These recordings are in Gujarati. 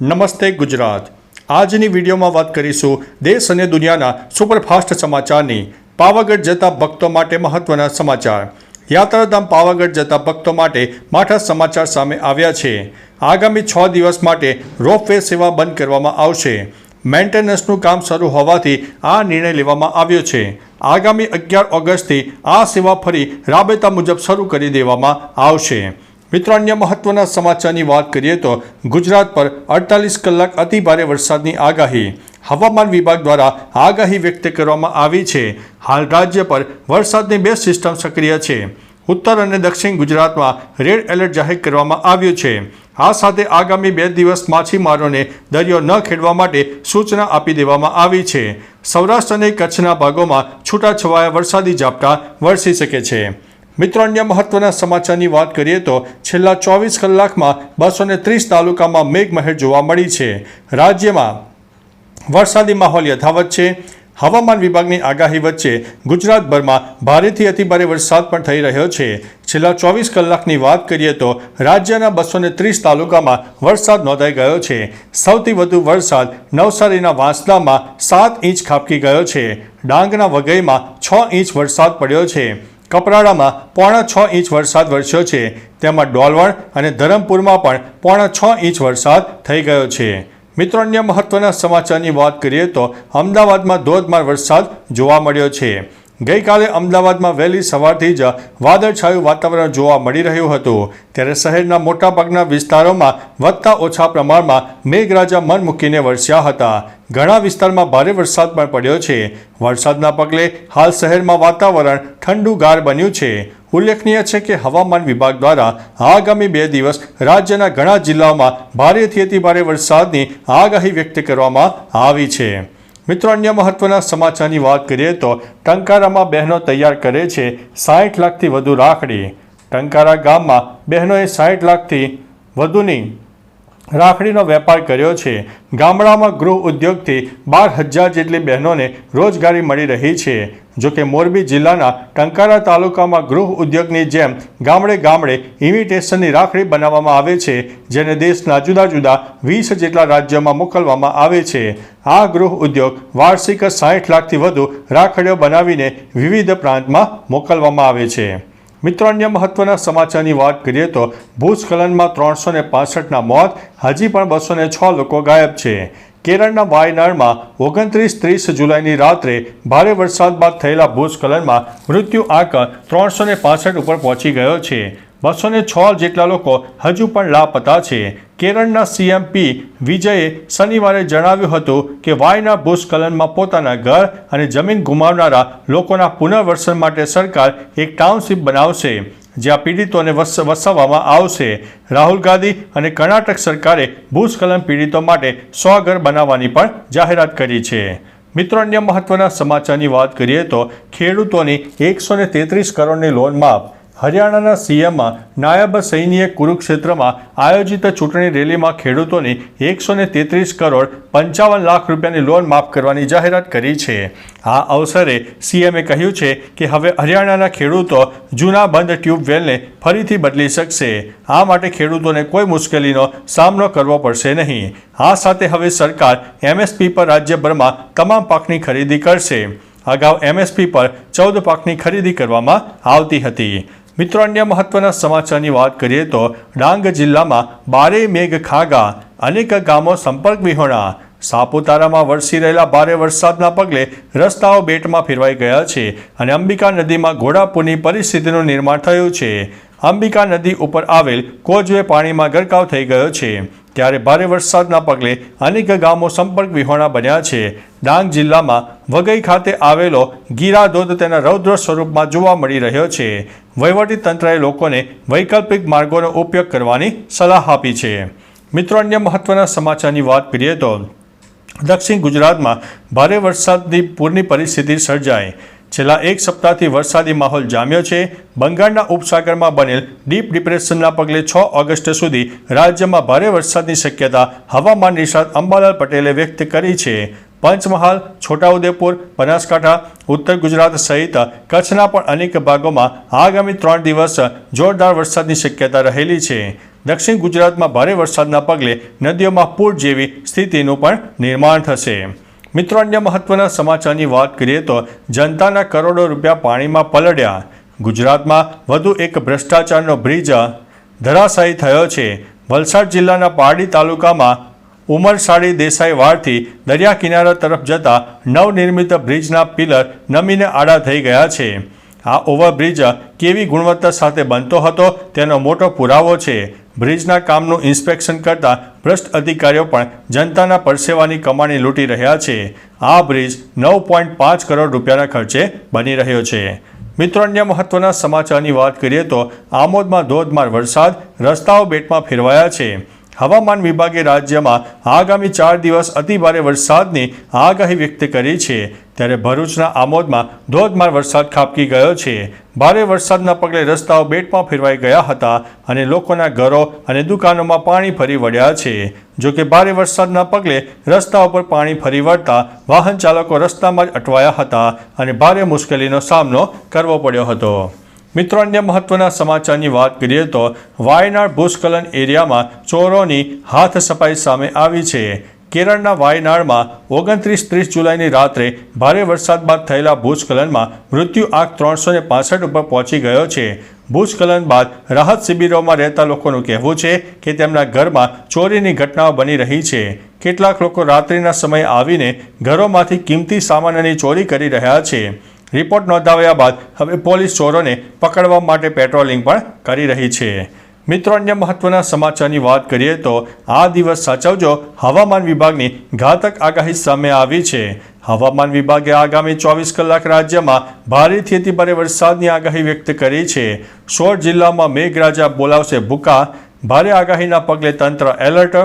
નમસ્તે ગુજરાત। આજની વિડીયોમાં વાત કરીશું દેશ અને દુનિયાના સુપરફાસ્ટ સમાચારની। પાવાગઢ જતા ભક્તો માટે મહત્વના સમાચાર। યાત્રાધામ પાવાગઢ જતા ભક્તો માટે માઠા સમાચાર સામે આવ્યા છે। આગામી 6 દિવસ માટે રોપવે સેવા બંધ કરવામાં આવશે। મેન્ટેનન્સનું કામ શરૂ હોવાથી આ નિર્ણય લેવામાં આવ્યો છે। આગામી 11 ઓગસ્ટથી આ સેવા ફરી રાબેતા મુજબ શરૂ કરી દેવામાં આવશે। મિત્રો, અન્ય મહત્વના સમાચારની વાત કરીએ તો ગુજરાત પર 48 કલાક અતિ ભારે વરસાદની આગાહી। હવામાન વિભાગ દ્વારા આગાહી વ્યક્ત કરવામાં આવી છે। હાલ રાજ્ય પર વરસાદની 2 સિસ્ટમ સક્રિય છે। ઉત્તર અને દક્ષિણ ગુજરાતમાં રેડ એલર્ટ જાહેર કરવામાં આવ્યું છે। આ સાથે આગામી 2 દિવસ માછીમારોને દરિયો ન ખેડવા માટે સૂચના આપી દેવામાં આવી છે। સૌરાષ્ટ્ર અને કચ્છના ભાગોમાં છૂટાછવાયા વરસાદી ઝાપટા વરસી શકે છે। મિત્રો, અન્ય મહત્વના સમાચારની વાત કરીએ તો છેલ્લા 24 કલાકમાં 230 તાલુકામાં મેઘમહેર જોવા મળી છે। રાજ્યમાં વરસાદી માહોલ યથાવત છે। હવામાન વિભાગની આગાહી વચ્ચે ગુજરાતભરમાં ભારેથી અતિભારે વરસાદ પણ થઈ રહ્યો છે। છેલ્લા 24 કલાકની વાત કરીએ તો રાજ્યના 230 તાલુકામાં વરસાદ નોંધાઈ ગયો છે। સૌથી વધુ વરસાદ નવસારીના વાંસદામાં 7 ઇંચ ખાબકી ગયો છે। ડાંગના વઘઈમાં 6 ઇંચ વરસાદ પડ્યો છે। કપરાડામાં 6.5 ઇંચ વરસાદ વરસ્યો છે। તેમાં ડોલવણ અને ધરમપુરમાં પણ 6.5 ઇંચ વરસાદ થઈ ગયો છે। મિત્રો, અન્ય મહત્વના સમાચારની વાત કરીએ તો અમદાવાદમાં ધોધમાર વરસાદ જોવા મળ્યો છે। ગઈકાલે અમદાવાદમાં વહેલી સવારથી જ વાદળછાયું વાતાવરણ જોવા મળી રહ્યું હતું, ત્યારે શહેરના મોટાભાગના વિસ્તારોમાં વધતા ઓછા પ્રમાણમાં મેઘરાજા મન મૂકીને વરસ્યા હતા। ઘણા વિસ્તારમાં ભારે વરસાદ પણ પડ્યો છે। વરસાદના પગલે હાલ શહેરમાં વાતાવરણ ઠંડુગાર બન્યું છે। ઉલ્લેખનીય છે કે હવામાન વિભાગ દ્વારા આગામી 2 દિવસ રાજ્યના ઘણા જિલ્લાઓમાં ભારેથી અતિભારે વરસાદની આગાહી વ્યક્ત કરવામાં આવી છે। મિત્રો, અન્ય મહત્વના સમાચારની વાત કરીએ તો ટંકારામાં બહેનો તૈયાર કરે છે 60 લાખથી વધુ રાખડી। ટંકારા ગામમાં બહેનોએ 60 લાખથી વધુની રાખડીનો વેપાર કર્યો છે। ગામડામાં ગૃહ ઉદ્યોગથી 12,000 જેટલી બહેનોને રોજગારી મળી રહી છે। જોકે મોરબી જિલ્લાના ટંકારા તાલુકામાં ગૃહ ઉદ્યોગની જેમ ગામડે ગામડે ઇમિટેશનની રાખડી બનાવવામાં આવે છે, જેને દેશના જુદા જુદા 20 જેટલા રાજ્યોમાં મોકલવામાં આવે છે। આ ગૃહ ઉદ્યોગ વાર્ષિક 60 લાખથી વધુ રાખડીઓ બનાવીને વિવિધ પ્રાંતમાં મોકલવામાં આવે છે। મિત્રો, અન્ય મહત્વના સમાચારની વાત કરીએ તો ભૂસ્ખલનમાં 365ના મોત, હજી પણ 206 લોકો ગાયબ છે। કેરળના વાયનાડમાં 29-30 જુલાઈની રાત્રે ભારે વરસાદ બાદ થયેલા ભૂસ્ખલનમાં મૃત્યુ આંક 365 ઉપર પહોંચી ગયો છે। 206 જેટલા લોકો હજુ પણ લાપતા છે। કેરળના સીએમ પી વિજયે શનિવારે જણાવ્યું હતું કે વાયનાડ ભૂસ્ખલનમાં પોતાના ઘર અને જમીન ગુમાવનારા લોકોના પુનર્વસન માટે સરકાર એક ટાઉનશીપ બનાવશે, જ્યાં પીડિતોને વસાવવામાં આવશે। રાહુલ ગાંધી અને કર્ણાટક સરકારે ભૂસ્ખલન પીડિતો માટે 100 ઘર બનાવવાની પણ જાહેરાત કરી છે। મિત્રો, અન્ય મહત્વના સમાચારની વાત કરીએ તો ખેડૂતોની 133 કરોડની લોન માફ। હરિયાણાના સીએમ નાયબ સૈનીએ કુરુક્ષેત્રમાં આયોજિત ચૂંટણી રેલીમાં ખેડૂતોની 133 કરોડ 55 લાખ રૂપિયાની લોન માફ કરવાની જાહેરાત કરી છે। આ અવસરે સીએમએ કહ્યું છે કે હવે હરિયાણાના ખેડૂતો જૂના બંધ ટ્યુબવેલને ફરીથી બદલી શકશે। આ માટે ખેડૂતોને કોઈ મુશ્કેલીનો સામનો કરવો પડશે નહીં। આ સાથે હવે સરકાર એમએસપી પર રાજ્યભરમાં તમામ પાકની ખરીદી કરશે। અગાઉ એમએસપી પર 14 પાકની ખરીદી કરવામાં આવતી હતી। મિત્રો, અન્ય મહત્વના સમાચારની વાત કરીએ તો ડાંગ જિલ્લામાં 12 મેઘ ખાગા, અનેક ગામો સંપર્ક વિહોણા। સાપુતારામાં વરસી રહેલા ભારે વરસાદના પગલે રસ્તાઓ બેટમાં ફેરવાઈ ગયા છે અને અંબિકા નદીમાં ઘોડાપૂરની પરિસ્થિતિનું નિર્માણ થયું છે। અંબિકા નદી ઉપર આવેલ કોઝવે પાણીમાં ગરકાવ થઈ ગયો છે, ત્યારે ભારે વરસાદના પગલે અનેક ગામો સંપર્ક વિહોણા બન્યા છે। ડાંગ જિલ્લામાં વઘઈ ખાતે આવેલો ગીરા ધોધ તેના રૌદ્ર સ્વરૂપમાં જોવા મળી રહ્યો છે। વહીવટી તંત્રએ લોકોને વૈકલ્પિક માર્ગોનો ઉપયોગ કરવાની સલાહ આપી છે। મિત્રો, અન્ય મહત્વના સમાચારની વાત કરીએ તો દક્ષિણ ગુજરાતમાં ભારે વરસાદની પૂરની પરિસ્થિતિ સર્જાઈ। છેલ્લા 1 સપ્તાહથી વરસાદી માહોલ જામ્યો છે। બંગાળના ઉપસાગરમાં બનેલ ડીપ ડિપ્રેશનના પગલે 6 ઓગસ્ટ સુધી રાજ્યમાં ભારે વરસાદની શક્યતા હવામાન નિષ્ણાત અંબાલાલ પટેલે વ્યક્ત કરી છે। પંચમહાલ, છોટાઉદેપુર, બનાસકાંઠા, ઉત્તર ગુજરાત સહિત કચ્છના પણ અનેક ભાગોમાં આગામી 3 દિવસ જોરદાર વરસાદની શક્યતા રહેલી છે। દક્ષિણ ગુજરાતમાં ભારે વરસાદના પગલે નદીઓમાં પૂર જેવી સ્થિતિનું પણ નિર્માણ થશે. મિત્રો, અન્ય મહત્વના સમાચારની વાત કરીએ તો જનતાના કરોડો રૂપિયા પાણીમાં પલળ્યા. ગુજરાતમાં વધુ એક ભ્રષ્ટાચારનો બ્રિજ ધરાશાયી થયો છે. વલસાડ જિલ્લાના પારડી તાલુકામાં ઉમરસાડી દેસાઈ વાડથી દરિયા કિનારા તરફ જતા નવનિર્મિત બ્રિજના પિલર નમીને આડા થઈ ગયા છે. આ ઓવરબ્રિજ કેવી ગુણવત્તા સાથે બનતો હતો તેનો મોટો પુરાવો છે. બ્રિજના કામનું ઇન્સ્પેક્શન કરતા ભ્રષ્ટ અધિકારીઓ પણ જનતાના પરસેવાની કમાણી લૂંટી રહ્યા છે. આ બ્રિજ 9.5 કરોડ રૂપિયાના ખર્ચે બની રહ્યો છે. મિત્રો, અન્ય મહત્વના સમાચારની વાત કરીએ તો આમોદમાં ધોધમાર વરસાદ, રસ્તાઓ બેટમાં ફેરવાયા છે. હવામાન વિભાગે રાજ્યમાં આગામી 4 દિવસ અતિભારે વરસાદની આગાહી વ્યક્ત કરી છે. ત્યારે ભરૂચના આમોદમાં ધોધમાર વરસાદ ખાબકી ગયો છે. ભારે વરસાદના પગલે રસ્તાઓ બેટમાં ફેરવાઈ ગયા હતા અને લોકોના ઘરો અને દુકાનોમાં પાણી ફરી વળ્યા છે. જો કે ભારે વરસાદના પગલે રસ્તાઓ પર પાણી ફરી વળતા વાહન ચાલકો રસ્તામાં જ અટવાયા હતા અને ભારે મુશ્કેલીનો સામનો કરવો પડ્યો હતો. મિત્રો, અન્ય મહત્વના સમાચારની વાત કરીએ તો વાયનાડ ભૂસ્ખલન એરિયામાં ચોરોની હાથ સફાઈ સામે આવી છે. કેરળના વાયનાડમાં 29-30 જુલાઈની રાત્રે ભારે વરસાદ બાદ થયેલા ભૂસ્ખલનમાં મૃત્યુ આંક 365 ઉપર પહોંચી ગયો છે. ભૂસ્ખલન બાદ રાહત શિબિરોમાં રહેતા લોકોનું કહેવું છે કે તેમના ઘરમાં ચોરીની ઘટનાઓ બની રહી છે. કેટલાક લોકો રાત્રિના સમયે આવીને ઘરોમાંથી કિંમતી સામાનની ચોરી કરી રહ્યા છે. રિપોર્ટ નોંધાવ્યા બાદ હવે પોલીસ ચોરોને પકડવા માટે પેટ્રોલિંગ પણ કરી રહી છે. મિત્રો, અન્ય મહત્વના સમાચારની વાત કરીએ તો આ દિવસ સાચવજો હવામાન વિભાગની ઘાતક આગાહી સામે આવી છે. હવામાન વિભાગે આગામી 24 કલાક રાજ્યમાં ભારેથી અતિભારે વરસાદની આગાહી વ્યક્ત કરી છે. 16 જિલ્લામાં મેઘરાજા બોલાવશે ભૂકા. ભારે આગાહીના પગલે તંત્ર એલર્ટ.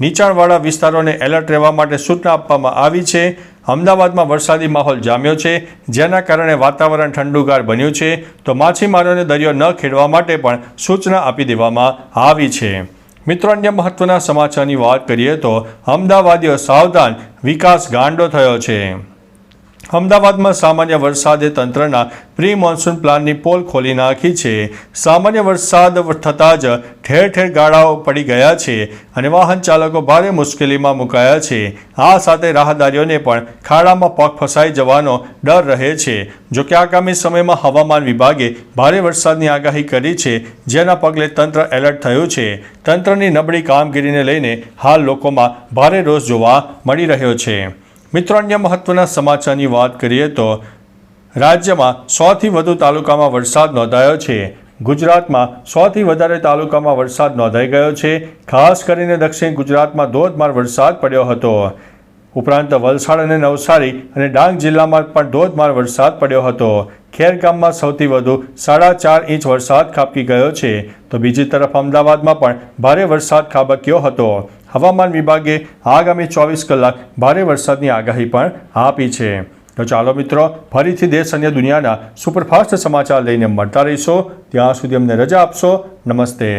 નીચાણવાળા વિસ્તારોને એલર્ટ રહેવા માટે સૂચના આપવામાં આવી છે. અમદાવાદમાં વરસાદી માહોલ જામ્યો છે, જેના કારણે વાતાવરણ ઠંડુગાર બન્યું છે. તો માછીમારોને દરિયો ન ખેડવા માટે પણ સૂચના આપી દેવામાં આવી છે. મિત્રો, અન્ય મહત્વના સમાચારની વાત કરીએ તો અમદાવાદીઓ સાવધાન, વિકાસ ગાંડો થયો છે. અમદાવાદમાં સામાન્ય વરસાદે તંત્રના પ્રી મોન્સૂન પ્લાનની પોલ ખોલી નાખી છે. સામાન્ય વરસાદ થતાં જ ઠેર ઠેર ગાળાઓ પડી ગયા છે અને વાહન ચાલકો ભારે મુશ્કેલીમાં મુકાયા છે. આ સાથે રાહદારીઓને પણ ખાડામાં પગ ફસાઈ જવાનો ડર રહે છે. જો કે આગામી સમયમાં હવામાન વિભાગે ભારે વરસાદની આગાહી કરી છે, જેના પગલે તંત્ર એલર્ટ થયું છે. તંત્રની નબળી કામગીરીને લઈને હાલ લોકોમાં ભારે રોષ જોવા મળી રહ્યો છે. મિત્રો, અન્ય મહત્વના સમાચારની વાત કરીએ તો રાજ્યમાં 100થી વધુ તાલુકામાં વરસાદ નોંધાયો છે. ગુજરાતમાં 100થી વધારે તાલુકામાં વરસાદ નોંધાઈ ગયો છે. ખાસ કરીને દક્ષિણ ગુજરાતમાં ધોધમાર વરસાદ પડ્યો હતો. ઉપરાંત વલસાડ અને નવસારી અને ડાંગ જિલ્લામાં પણ ધોધમાર વરસાદ પડ્યો હતો. ખેરગામમાં સૌથી વધુ 4.5 ઇંચ વરસાદ ખાબકી ગયો છે. તો બીજી તરફ અમદાવાદમાં પણ ભારે વરસાદ ખાબક્યો હતો. હવામાન વિભાગે આગામી 24 કલાક ભારે વરસાદની આગાહી પણ આપી છે. તો ચાલો મિત્રો, ફરીથી દેશ અને દુનિયાના સુપરફાસ્ટ સમાચાર લઈને મળતા રહીશો. ત્યાં સુધી અમને રજા આપશો. નમસ્તે.